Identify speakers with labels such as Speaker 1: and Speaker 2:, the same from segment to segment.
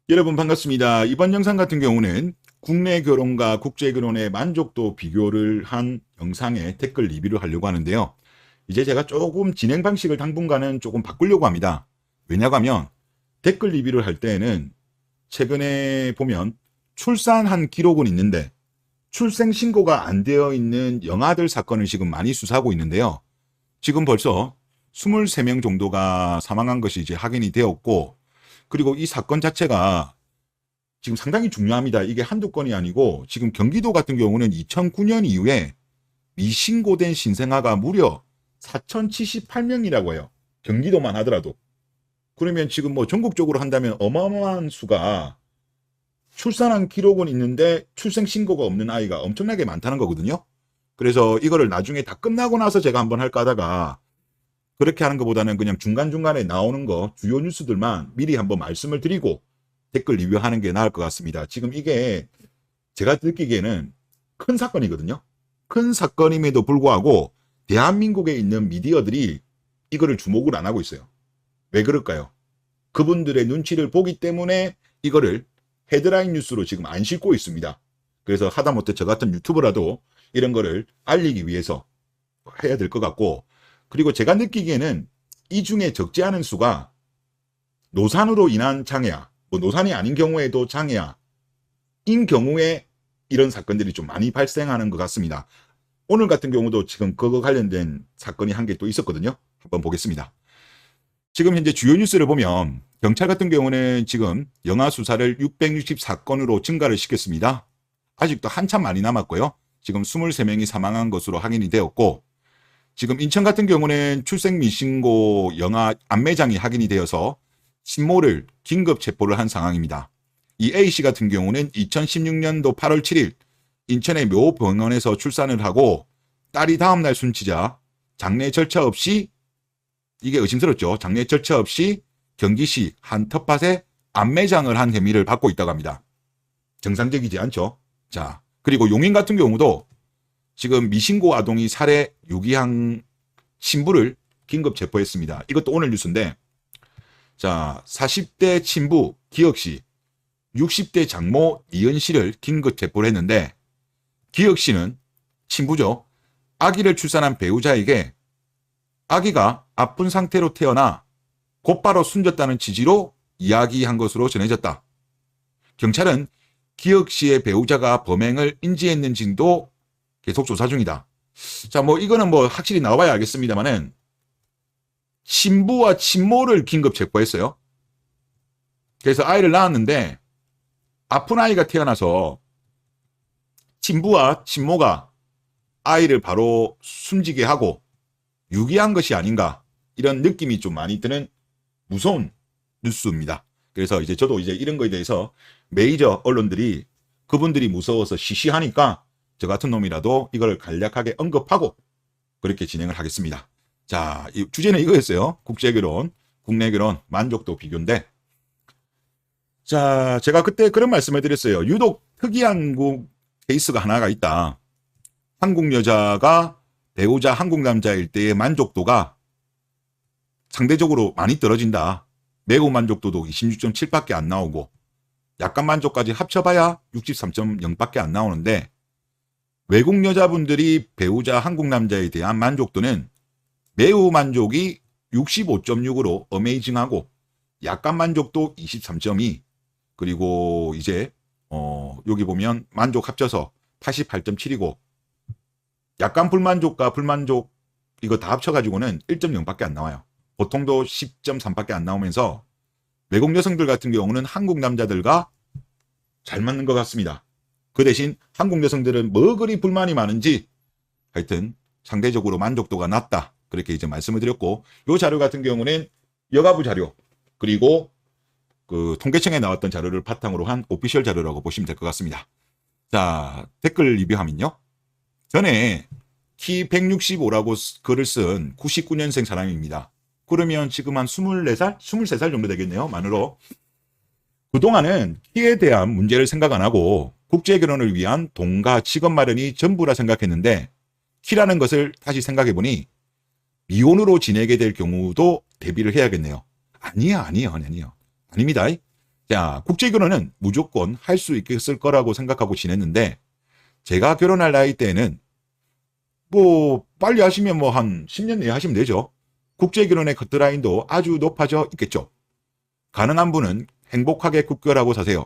Speaker 1: 여러분 반갑습니다. 이번 영상 같은 경우는 국내 결혼과 국제 결혼의 만족도 비교를 한 영상에 댓글 리뷰를 하려고 하는데요. 이제 제가 조금 진행 방식을 당분간은 조금 바꾸려고 합니다. 왜냐고 하면 댓글 리뷰를 할 때에는 최근에 보면 출산한 기록은 있는데 출생 신고가 안 되어 있는 영아들 사건을 지금 많이 수사하고 있는데요. 지금 벌써 23명 정도가 사망한 것이 이제 확인이 되었고, 그리고 이 사건 자체가 지금 상당히 중요합니다. 이게 한두 건이 아니고 지금 경기도 같은 경우는 2009년 이후에 미신고된 신생아가 무려 4,078명이라고 해요. 경기도만 하더라도. 그러면 지금 뭐 전국적으로 한다면 어마어마한 수가 출산한 기록은 있는데 출생 신고가 없는 아이가 엄청나게 많다는 거거든요. 그래서 이거를 나중에 다 끝나고 나서 제가 한번 할까 하다가 그렇게 하는 것보다는 그냥 중간중간에 나오는 거 주요 뉴스들만 미리 한번 말씀을 드리고 댓글 리뷰하는 게 나을 것 같습니다. 지금 이게 제가 느끼기에는 큰 사건이거든요. 큰 사건임에도 불구하고 대한민국에 있는 미디어들이 이거를 주목을 안 하고 있어요. 왜 그럴까요? 그분들의 눈치를 보기 때문에 이거를 헤드라인 뉴스로 지금 안 싣고 있습니다. 그래서 하다못해 저 같은 유튜버라도 이런 거를 알리기 위해서 해야 될 것 같고, 그리고 제가 느끼기에는 이 중에 적지 않은 수가 노산으로 인한 장애야, 뭐 노산이 아닌 경우에도 장애야, 인 경우에 이런 사건들이 좀 많이 발생하는 것 같습니다. 오늘 같은 경우도 지금 그거 관련된 사건이 한 개 또 있었거든요. 한번 보겠습니다. 지금 현재 주요 뉴스를 보면 경찰 같은 경우는 지금 영아 수사를 664건으로 증가를 시켰습니다. 아직도 한참 많이 남았고요. 지금 23명이 사망한 것으로 확인이 되었고, 지금 인천 같은 경우는 출생 미신고 영아 안매장이 확인이 되어서 신모를 긴급 체포를 한 상황입니다. 이 A씨 같은 경우는 2016년도 8월 7일 인천의 모 병원에서 출산을 하고 딸이 다음날 숨지자 장례 절차 없이, 이게 의심스럽죠, 장례 절차 없이 경기시 한 텃밭에 안매장을 한 혐의를 받고 있다고 합니다. 정상적이지 않죠. 자, 그리고 용인 같은 경우도 지금 미신고 아동이 살해 유기한 신부를 긴급 체포했습니다. 이것도 오늘 뉴스인데, 자, 40대 친부 기혁씨, 60대 장모 이은씨를 긴급 체포를 했는데, 기혁씨는 친부죠. 아기를 출산한 배우자에게 아기가 아픈 상태로 태어나 곧바로 숨졌다는 취지로 이야기한 것으로 전해졌다. 경찰은 기혁씨의 배우자가 범행을 인지했는지도 계속 조사 중이다. 자, 뭐 이거는 뭐 확실히 나와봐야 알겠습니다만은 친부와 친모를 긴급 체포했어요. 그래서 아이를 낳았는데 아픈 아이가 태어나서 친부와 친모가 아이를 바로 숨지게 하고 유기한 것이 아닌가, 이런 느낌이 좀 많이 드는 무서운 뉴스입니다. 그래서 이제 저도 이제 이런 거에 대해서 메이저 언론들이 그분들이 무서워서 시시하니까 저 같은 놈이라도 이걸 간략하게 언급하고 그렇게 진행을 하겠습니다. 자, 이 주제는 이거였어요. 국제결혼, 국내결혼 만족도 비교인데, 자, 제가 그때 그런 말씀을 드렸어요. 유독 특이한 케이스가 하나가 있다. 한국 여자가 배우자 한국 남자일 때의 만족도가 상대적으로 많이 떨어진다. 매우 만족도도 26.7밖에 안 나오고 약간 만족까지 합쳐봐야 63.0밖에 안 나오는데, 외국 여자분들이 배우자 한국 남자에 대한 만족도는 매우 만족이 65.6으로 어메이징하고 약간 만족도 23.2, 그리고 이제 여기 보면 만족 합쳐서 88.7이고 약간 불만족과 불만족 이거 다 합쳐가지고는 1.0밖에 안 나와요. 보통도 10.3밖에 안 나오면서 외국 여성들 같은 경우는 한국 남자들과 잘 맞는 것 같습니다. 그 대신 한국 여성들은 뭐 그리 불만이 많은지 하여튼 상대적으로 만족도가 낮다, 그렇게 이제 말씀을 드렸고, 이 자료 같은 경우는 여가부 자료 그리고 그 통계청에 나왔던 자료를 바탕으로 한 오피셜 자료라고 보시면 될 것 같습니다. 자, 댓글 리뷰하면요. 전에 키 165라고 글을 쓴 99년생 사람입니다. 그러면 지금 한 24살? 23살 정도 되겠네요, 만으로. 그동안은 키에 대한 문제를 생각 안 하고 국제결혼을 위한 돈과 직업 마련이 전부라 생각했는데, 키라는 것을 다시 생각해보니 미혼으로 지내게 될 경우도 대비를 해야겠네요. 아니에요. 아닙니다. 자, 국제결혼은 무조건 할 수 있겠을 거라고 생각하고 지냈는데 제가 결혼할 나이 때에는 뭐 빨리 하시면 뭐 한 10년 내에 하시면 되죠. 국제결혼의 커트라인도 아주 높아져 있겠죠. 가능한 분은 행복하게 국결하고 사세요.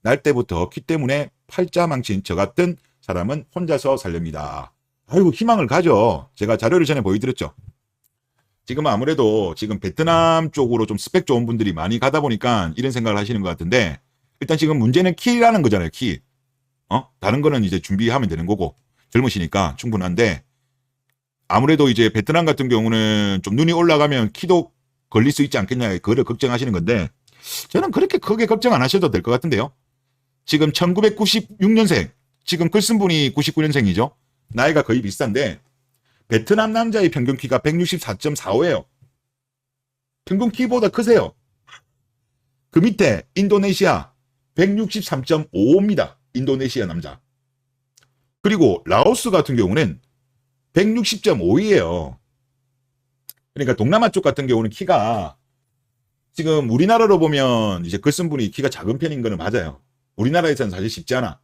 Speaker 1: 날 때부터 키 때문에 팔자 망친 저 같은 사람은 혼자서 살렵니다. 아이고 희망을 가져. 제가 자료를 전에 보여드렸죠. 지금 아무래도 지금 베트남 쪽으로 좀 스펙 좋은 분들이 많이 가다 보니까 이런 생각을 하시는 것 같은데 일단 지금 문제는 키라는 거잖아요. 키. 다른 거는 이제 준비하면 되는 거고 젊으시니까 충분한데 아무래도 이제 베트남 같은 경우는 좀 눈이 올라가면 키도 걸릴 수 있지 않겠냐 그거를 걱정하시는 건데 저는 그렇게 크게 걱정 안 하셔도 될 것 같은데요. 지금 1996년생 지금 글 쓴 분이 99년생이죠. 나이가 거의 비슷한데 베트남 남자의 평균 키가 164.45예요. 평균 키보다 크세요. 그 밑에 인도네시아 163.55입니다. 인도네시아 남자. 그리고 라오스 같은 경우는 160.5이에요. 그러니까 동남아 쪽 같은 경우는 키가 지금 우리나라로 보면 이제 글 쓴 분이 키가 작은 편인 거는 맞아요. 우리나라에서는 사실 쉽지 않아.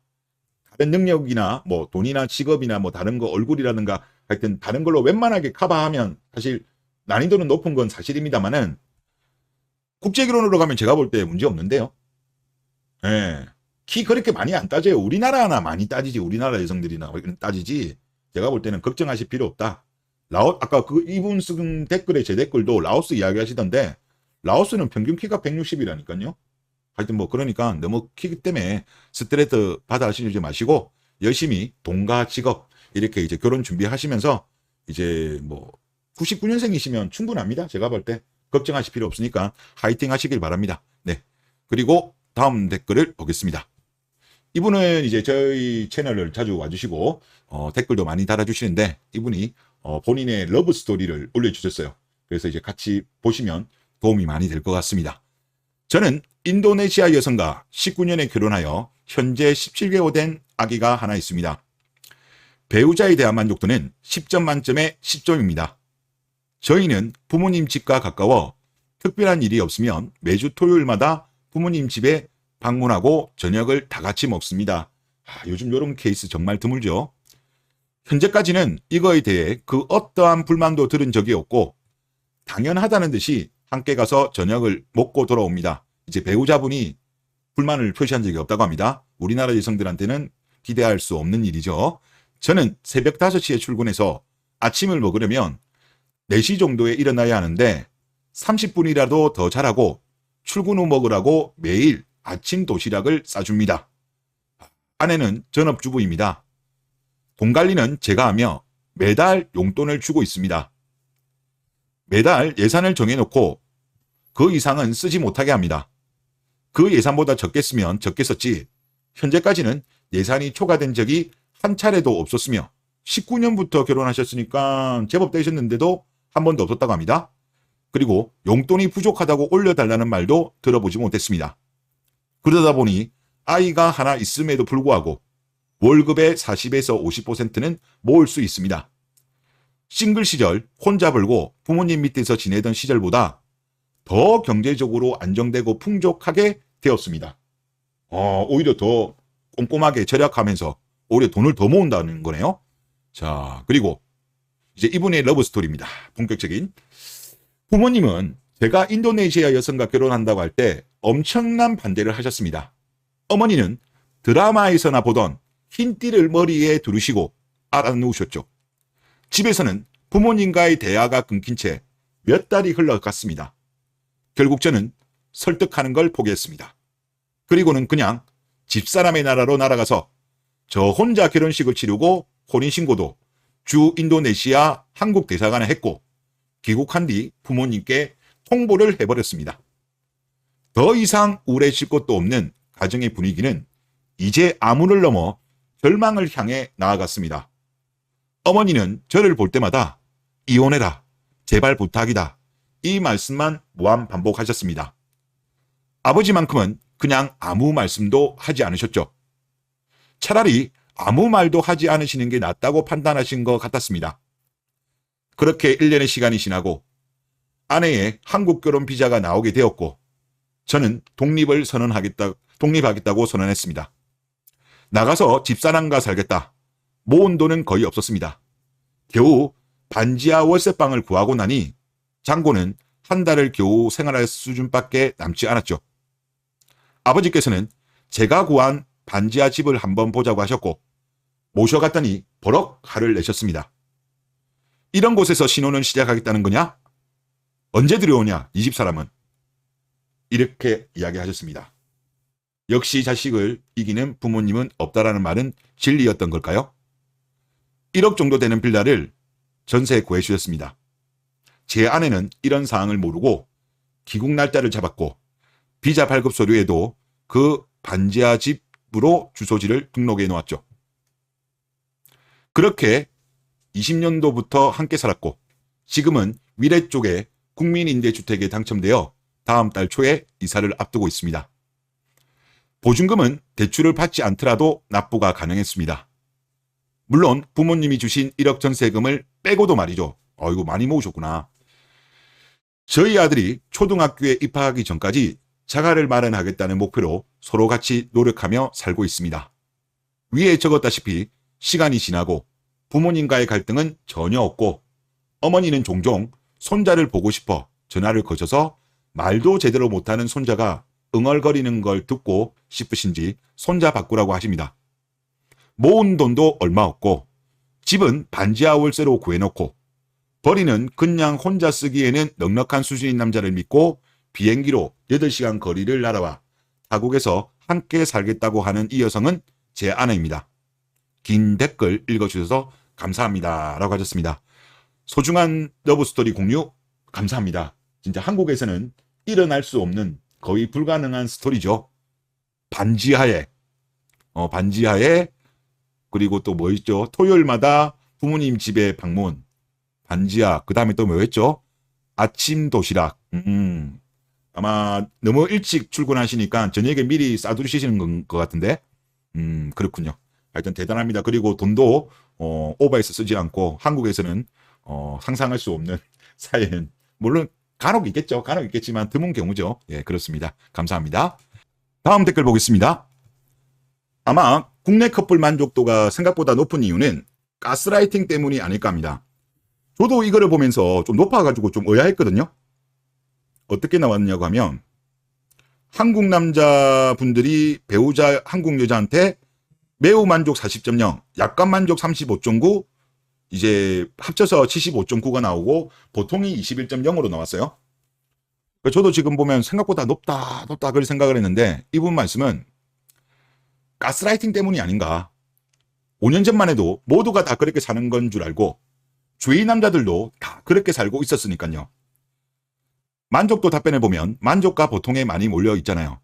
Speaker 1: 다른 능력이나 뭐 돈이나 직업이나 뭐 다른 거 얼굴이라든가 하여튼 다른 걸로 웬만하게 커버하면 사실 난이도는 높은 건 사실입니다만은 국제결혼으로 가면 제가 볼 때 문제 없는데요. 예. 키 그렇게 많이 안 따져요. 우리나라나 많이 따지지. 우리나라 여성들이나 따지지. 제가 볼 때는 걱정하실 필요 없다. 아까 그 이분 쓴 댓글에 제 댓글도 라오스 이야기 하시던데 라오스는 평균 키가 160이라니까요. 하여튼 뭐 그러니까 너무 키 때문에 스트레스 받아 하시지 마시고 열심히 돈과 직업 이렇게 이제 결혼 준비하시면서 이제 뭐 99년생이시면 충분합니다. 제가 볼 때 걱정하실 필요 없으니까 화이팅 하시길 바랍니다. 네. 그리고 다음 댓글을 보겠습니다. 이분은 이제 저희 채널을 자주 와주시고 댓글도 많이 달아주시는데 이분이 본인의 러브 스토리를 올려주셨어요. 그래서 이제 같이 보시면 도움이 많이 될 것 같습니다. 저는 인도네시아 여성과 19년에 결혼하여 현재 17개월 된 아기가 하나 있습니다. 배우자에 대한 만족도는 10점 만점에 10점입니다. 저희는 부모님 집과 가까워 특별한 일이 없으면 매주 토요일마다 부모님 집에 방문하고 저녁을 다 같이 먹습니다. 요즘 이런 케이스 정말 드물죠. 현재까지는 이거에 대해 그 어떠한 불만도 들은 적이 없고 당연하다는 듯이 함께 가서 저녁을 먹고 돌아옵니다. 이제 배우자분이 불만을 표시한 적이 없다고 합니다. 우리나라 여성들한테는 기대할 수 없는 일이죠. 저는 새벽 5시에 출근해서 아침을 먹으려면 4시 정도에 일어나야 하는데 30분이라도 더 자라고 출근 후 먹으라고 매일 아침 도시락을 싸줍니다. 아내는 전업주부입니다. 돈 관리는 제가 하며 매달 용돈을 주고 있습니다. 매달 예산을 정해놓고 그 이상은 쓰지 못하게 합니다. 그 예산보다 적게 쓰면 적게 썼지 현재까지는 예산이 초과된 적이 한 차례도 없었으며 19년부터 결혼하셨으니까 제법 되셨는데도 한 번도 없었다고 합니다. 그리고 용돈이 부족하다고 올려달라는 말도 들어보지 못했습니다. 그러다 보니 아이가 하나 있음에도 불구하고 월급의 40에서 50%는 모을 수 있습니다. 싱글 시절 혼자 벌고 부모님 밑에서 지내던 시절보다 더 경제적으로 안정되고 풍족하게 되었습니다. 오히려 더 꼼꼼하게 절약하면서 오히려 돈을 더 모은다는 거네요. 자, 그리고 이제 이분의 러브 스토리입니다. 본격적인. 부모님은 제가 인도네시아 여성과 결혼한다고 할 때 엄청난 반대를 하셨습니다. 어머니는 드라마에서나 보던 흰 띠를 머리에 두르시고 알아놓으셨죠. 집에서는 부모님과의 대화가 끊긴 채 몇 달이 흘러갔습니다. 결국 저는 설득하는 걸 포기했습니다. 그리고는 그냥 집사람의 나라로 날아가서 저 혼자 결혼식을 치르고 혼인신고도 주 인도네시아 한국 대사관에 했고 귀국한 뒤 부모님께 통보를 해버렸습니다. 더 이상 우울해질 것도 없는 가정의 분위기는 이제 암울을 넘어 절망을 향해 나아갔습니다. 어머니는 저를 볼 때마다 이혼해라, 제발 부탁이다, 이 말씀만 무한 반복하셨습니다. 아버지만큼은 그냥 아무 말씀도 하지 않으셨죠. 차라리 아무 말도 하지 않으시는 게 낫다고 판단하신 것 같았습니다. 그렇게 1년의 시간이 지나고 아내의 한국 결혼 비자가 나오게 되었고 저는 독립하겠다고 선언했습니다. 나가서 집사람과 살겠다. 모은 돈은 거의 없었습니다. 겨우 반지하 월세방을 구하고 나니 잔고는 한 달을 겨우 생활할 수준밖에 남지 않았죠. 아버지께서는 제가 구한 반지하 집을 한번 보자고 하셨고 모셔갔더니 버럭 화를 내셨습니다. 이런 곳에서 신혼을 시작하겠다는 거냐? 언제 들여오냐? 이 집 사람은. 이렇게 이야기하셨습니다. 역시 자식을 이기는 부모님은 없다라는 말은 진리였던 걸까요? 1억 정도 되는 빌라를 전세에 구해주셨습니다. 제 아내는 이런 사항을 모르고 귀국 날짜를 잡았고 비자 발급 서류에도 그 반지하 집으로 주소지를 등록해 놓았죠. 그렇게 20년도부터 함께 살았고 지금은 위례 쪽에 국민임대주택에 당첨되어 다음 달 초에 이사를 앞두고 있습니다. 보증금은 대출을 받지 않더라도 납부가 가능했습니다. 물론 부모님이 주신 1억 전세금을 빼고도 말이죠. 어이구 많이 모으셨구나. 저희 아들이 초등학교에 입학하기 전까지 자가를 마련하겠다는 목표로 서로 같이 노력하며 살고 있습니다. 위에 적었다시피 시간이 지나고 부모님과의 갈등은 전혀 없고 어머니는 종종 손자를 보고 싶어 전화를 거셔서 말도 제대로 못하는 손자가 응얼거리는 걸 듣고 싶으신지 손자 바꾸라고 하십니다. 모은 돈도 얼마 없고 집은 반지하 월세로 구해놓고 벌이는 그냥 혼자 쓰기에는 넉넉한 수준인 남자를 믿고 비행기로 8시간 거리를 날아와 타국에서 함께 살겠다고 하는 이 여성은 제 아내입니다. 긴 댓글 읽어주셔서 감사합니다 라고 하셨습니다. 소중한 러브스토리 공유 감사합니다. 진짜 한국에서는 일어날 수 없는 거의 불가능한 스토리죠. 반지하에 그리고 또 뭐 있죠? 토요일마다 부모님 집에 방문 반지하 그 다음에 또 뭐였죠? 아침 도시락 아마 너무 일찍 출근하시니까 저녁에 미리 싸두시는 것 같은데 그렇군요. 하여튼 대단합니다. 그리고 돈도 오버해서 쓰지 않고 한국에서는 상상할 수 없는 사연 물론 간혹 있겠죠. 간혹 있겠지만 드문 경우죠. 예, 그렇습니다. 감사합니다. 다음 댓글 보겠습니다. 아마 국내 커플 만족도가 생각보다 높은 이유는 가스라이팅 때문이 아닐까 합니다. 저도 이거를 보면서 좀 높아가지고 좀 의아했거든요. 어떻게 나왔냐고 하면 한국 남자분들이 배우자 한국 여자한테 매우 만족 40.0, 약간 만족 35.9, 이제 합쳐서 75.9가 나오고 보통이 21.0으로 나왔어요. 저도 지금 보면 생각보다 높다 그렇게 생각을 했는데 이분 말씀은 가스라이팅 때문이 아닌가. 5년 전만 해도 모두가 다 그렇게 사는 건 줄 알고 주위 남자들도 다 그렇게 살고 있었으니까요. 만족도 답변을 보면 만족과 보통에 많이 몰려 있잖아요.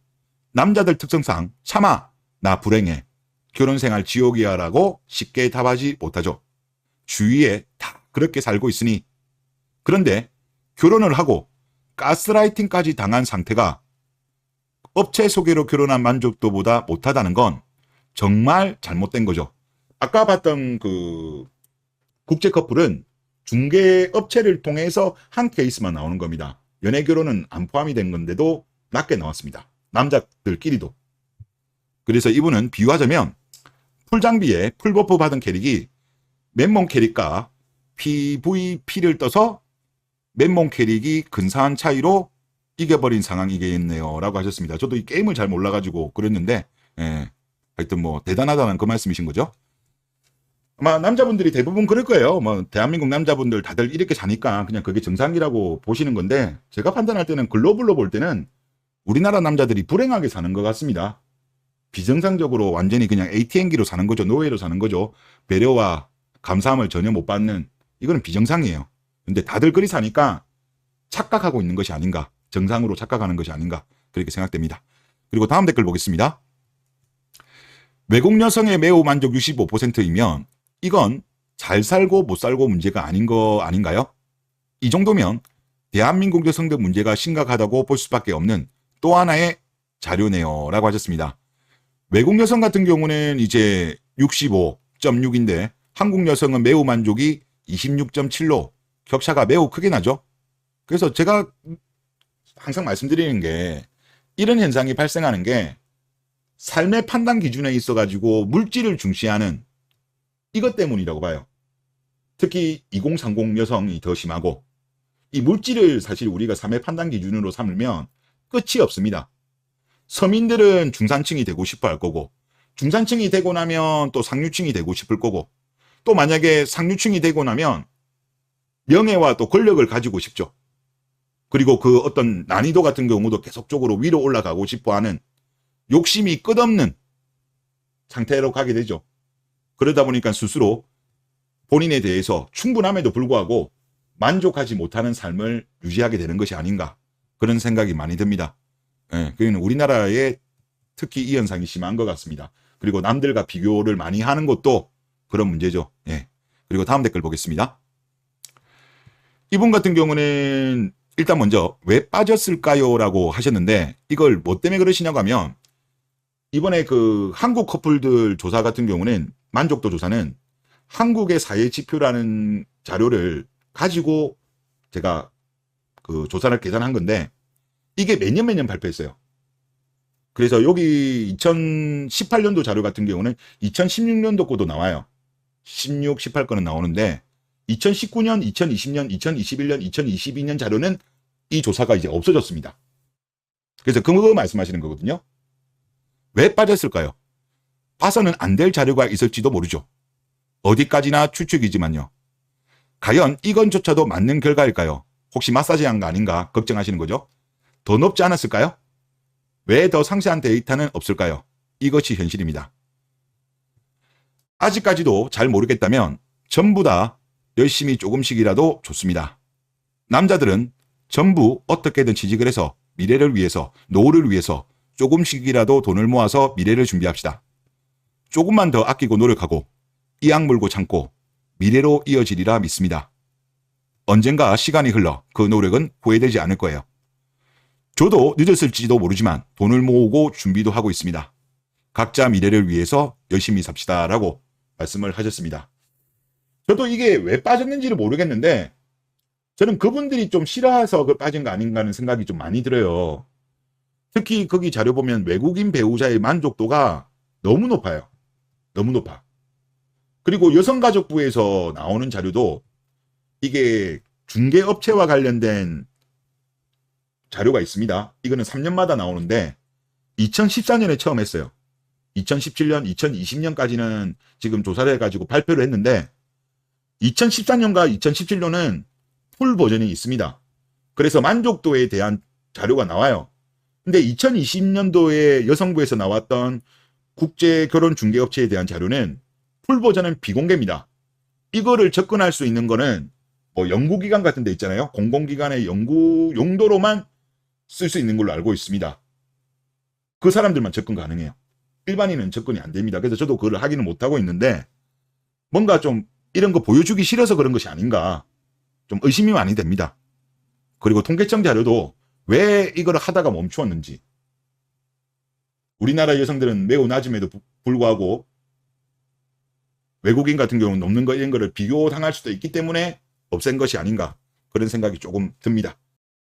Speaker 1: 남자들 특성상 참아 나 불행해 결혼생활 지옥이야 라고 쉽게 답하지 못하죠. 주위에 다 그렇게 살고 있으니. 그런데 결혼을 하고 가스라이팅까지 당한 상태가 업체 소개로 결혼한 만족도보다 못하다는 건 정말 잘못된 거죠. 아까 봤던 그 국제 커플은 중개 업체를 통해서 한 케이스만 나오는 겁니다. 연애 결혼은 안 포함이 된 건데도 낮게 나왔습니다. 남자들끼리도. 그래서 이분은 비유하자면 풀장비에 풀버프 받은 캐릭이 맨몸 캐릭과 PVP를 떠서 맨몸 캐릭이 근사한 차이로 이겨버린 상황이겠네요 라고 하셨습니다. 저도 이 게임을 잘 몰라가지고 그랬는데 하여튼 뭐 대단하다는 그 말씀이신 거죠. 아마 남자분들이 대부분 그럴 거예요. 뭐 대한민국 남자분들 다들 이렇게 사니까 그냥 그게 정상이라고 보시는 건데 제가 판단할 때는 글로벌로 볼 때는 우리나라 남자들이 불행하게 사는 것 같습니다. 비정상적으로 완전히 그냥 ATM기로 사는 거죠. 노예로 사는 거죠. 배려와 감사함을 전혀 못 받는 이거는 비정상이에요. 근데 다들 그리 사니까 착각하고 있는 것이 아닌가. 정상으로 착각하는 것이 아닌가. 그렇게 생각됩니다. 그리고 다음 댓글 보겠습니다. 외국 여성의 매우 만족 65%이면 이건 잘 살고 못 살고 문제가 아닌 거 아닌가요? 이 정도면 대한민국 여성들 문제가 심각하다고 볼 수밖에 없는 또 하나의 자료네요 라고 하셨습니다. 외국 여성 같은 경우는 이제 65.6인데 한국 여성은 매우 만족이 26.7로 격차가 매우 크게 나죠. 그래서 제가 항상 말씀드리는 게 이런 현상이 발생하는 게 삶의 판단 기준에 있어 가지고 물질을 중시하는 이것 때문이라고 봐요. 특히 2030 여성이 더 심하고, 이 물질을 사실 우리가 삶의 판단 기준으로 삼으면 끝이 없습니다. 서민들은 중산층이 되고 싶어 할 거고, 중산층이 되고 나면 또 상류층이 되고 싶을 거고, 또 만약에 상류층이 되고 나면 명예와 또 권력을 가지고 싶죠. 그리고 그 어떤 난이도 같은 경우도 계속적으로 위로 올라가고 싶어 하는 욕심이 끝없는 상태로 가게 되죠. 그러다 보니까 스스로 본인에 대해서 충분함에도 불구하고 만족하지 못하는 삶을 유지하게 되는 것이 아닌가, 그런 생각이 많이 듭니다. 예, 그는 우리나라에 특히 이 현상이 심한 것 같습니다. 그리고 남들과 비교를 많이 하는 것도 그런 문제죠. 예. 그리고 다음 댓글 보겠습니다. 이분 같은 경우는 일단 먼저 왜 빠졌을까요? 라고 하셨는데, 이걸 뭐 때문에 그러시냐고 하면, 이번에 그 한국 커플들 조사 같은 경우는, 만족도 조사는 한국의 사회 지표라는 자료를 가지고 제가 그 조사를 계산한 건데, 이게 매년 발표했어요. 그래서 여기 2018년도 자료 같은 경우는 2016년도 거도 나와요. 16, 18건은 나오는데 2019년, 2020년, 2021년, 2022년 자료는 이 조사가 이제 없어졌습니다. 그래서 그거 말씀하시는 거거든요. 왜 빠졌을까요? 봐서는 안 될 자료가 있을지도 모르죠. 어디까지나 추측이지만요. 과연 이건조차도 맞는 결과일까요? 혹시 마사지한 거 아닌가 걱정하시는 거죠? 더 높지 않았을까요? 왜 더 상세한 데이터는 없을까요? 이것이 현실입니다. 아직까지도 잘 모르겠다면 전부 다 열심히 조금씩이라도 좋습니다. 남자들은 전부 어떻게든 취직을 해서 미래를 위해서, 노후를 위해서 조금씩이라도 돈을 모아서 미래를 준비합시다. 조금만 더 아끼고 노력하고 이악 물고 참고 미래로 이어지리라 믿습니다. 언젠가 시간이 흘러 그 노력은 후회되지 않을 거예요. 저도 늦었을지도 모르지만 돈을 모으고 준비도 하고 있습니다. 각자 미래를 위해서 열심히 삽시다 라고 말씀을 하셨습니다. 저도 이게 왜 빠졌는지를 모르겠는데, 저는 그분들이 좀 싫어해서 빠진 거 아닌가 하는 생각이 좀 많이 들어요. 특히 거기 자료 보면 외국인 배우자의 만족도가 너무 높아요. 너무 높아. 그리고 여성가족부에서 나오는 자료도 이게 중개업체와 관련된 자료가 있습니다. 이거는 3년마다 나오는데 2014년에 처음 했어요. 2017년, 2020년까지는 지금 조사를 해가지고 발표를 했는데 2014년과 2017년은 풀 버전이 있습니다. 그래서 만족도에 대한 자료가 나와요. 근데 2020년도에 여성부에서 나왔던 국제결혼중개업체에 대한 자료는 풀 버전은 비공개입니다. 이거를 접근할 수 있는 거는 뭐 연구기관 같은 데 있잖아요. 공공기관의 연구 용도로만 쓸 수 있는 걸로 알고 있습니다. 그 사람들만 접근 가능해요. 일반인은 접근이 안 됩니다. 그래서 저도 그걸 하기는 못하고 있는데, 뭔가 좀 이런 거 보여주기 싫어서 그런 것이 아닌가 좀 의심이 많이 됩니다. 그리고 통계청 자료도 왜 이걸 하다가 멈추었는지, 우리나라 여성들은 매우 낮음에도 불구하고 외국인 같은 경우는 높는 거 이런 거를 비교당할 수도 있기 때문에 없앤 것이 아닌가, 그런 생각이 조금 듭니다.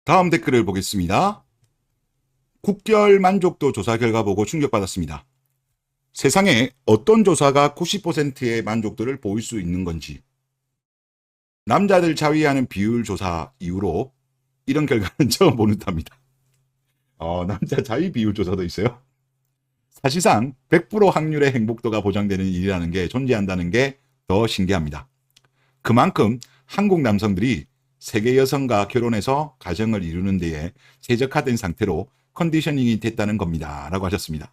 Speaker 1: 다음 댓글을 보겠습니다. 국결 만족도 조사 결과 보고 충격받았습니다. 세상에 어떤 조사가 90%의 만족도를 보일 수 있는 건지. 남자들 자위하는 비율 조사 이후로 이런 결과는 처음 보는 듯합니다. 남자 자위 비율 조사도 있어요. 사실상 100% 확률의 행복도가 보장되는 일이라는 게 존재한다는 게 더 신기합니다. 그만큼 한국 남성들이 세계 여성과 결혼해서 가정을 이루는 데에 최적화된 상태로 컨디셔닝이 됐다는 겁니다. 라고 하셨습니다.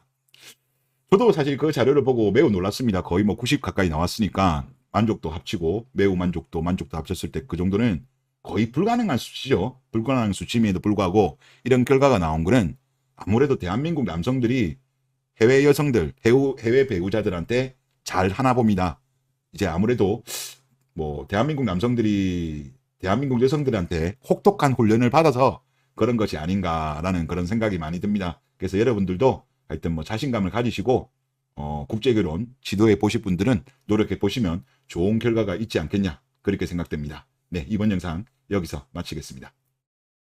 Speaker 1: 저도 사실 그 자료를 보고 매우 놀랐습니다. 거의 뭐 90 가까이 나왔으니까 만족도 합치고 매우 만족도 합쳤을 때 그 정도는 거의 불가능한 수치죠. 불가능한 수치임에도 불구하고 이런 결과가 나온 거는 아무래도 대한민국 남성들이 해외 여성들, 해외 배우자들한테 잘 하나 봅니다. 이제 아무래도 뭐 대한민국 남성들이 대한민국 여성들한테 혹독한 훈련을 받아서 그런 것이 아닌가라는 그런 생각이 많이 듭니다. 그래서 여러분들도 하여튼 뭐 자신감을 가지시고 국제결혼 시도해 보실 분들은 노력해 보시면 좋은 결과가 있지 않겠냐, 그렇게 생각됩니다. 네, 이번 영상 여기서 마치겠습니다.